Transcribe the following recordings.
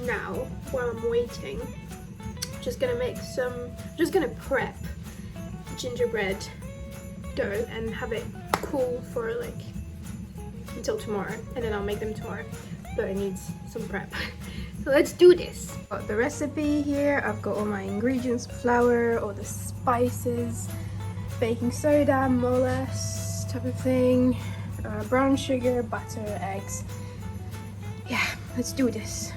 now, while I'm waiting, just gonna prep gingerbread dough and have it cool for like until tomorrow, and then I'll make them tomorrow, but it needs some prep. So let's do this. Got the recipe here. I've got all my ingredients: flour, all the spices, baking soda, molasses type of thing, brown sugar, butter, eggs. Yeah, let's do this.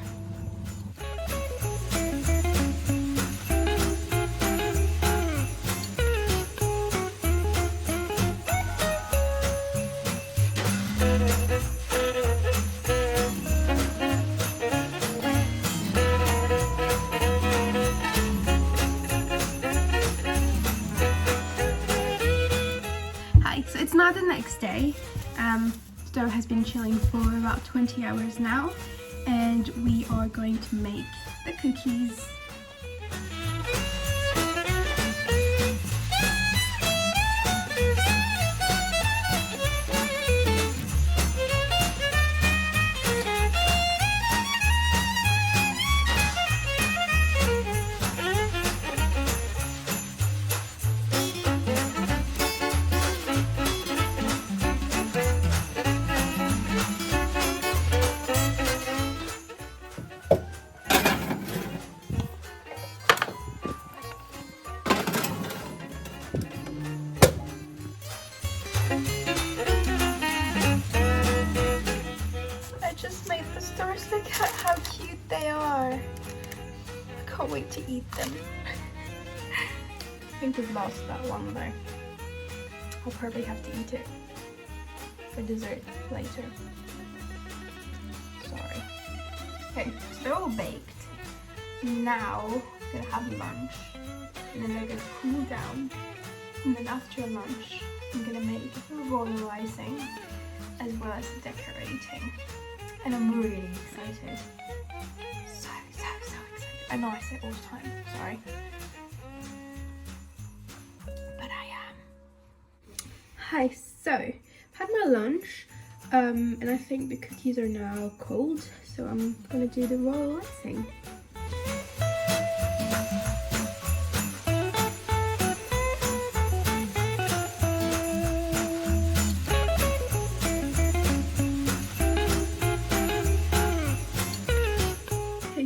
So it's now the next day. Dough has been chilling for about 20 hours now, and we are going to make the cookies. Look at how cute they are. I can't wait to eat them. I think we've lost that one though. I'll probably have to eat it for dessert later. Sorry. Okay, so they're all baked. Now I'm gonna have lunch, and then they're gonna cool down. And then after lunch, I'm gonna make the royal icing as well as the decorating. And I'm really excited. So excited. I know I say it all the time, sorry. But I am. Hi, so I've had my lunch, and I think the cookies are now cold, so I'm gonna do the royal icing.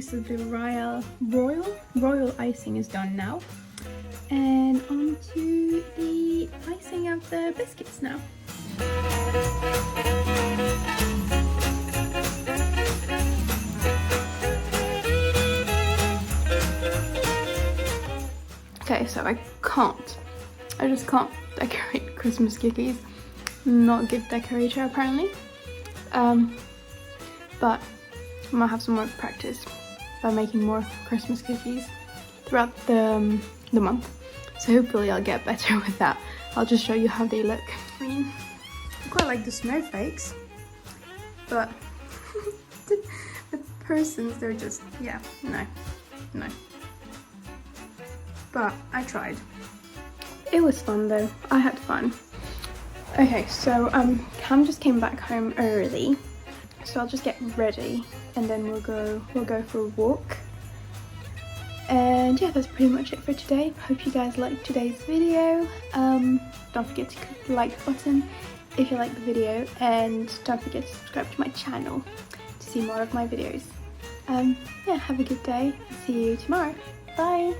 So the royal icing is done now, and on to the icing of the biscuits now. Okay, so I just can't decorate Christmas cookies. Not a good decorator apparently, but I might have some more practice by making more Christmas cookies throughout the month. So hopefully I'll get better with that. I'll just show you how they look. I mean, I quite like the snowflakes, but the persons, they're just, yeah, no. But I tried. It was fun though, I had fun. Okay, so Cam just came back home early, so I'll just get ready and then we'll go for a walk. And yeah, that's pretty much it for today. Hope you guys liked today's video. Don't forget to click the like button if you like the video, and don't forget to subscribe to my channel to see more of my videos. Yeah, have a good day. See you tomorrow. Bye.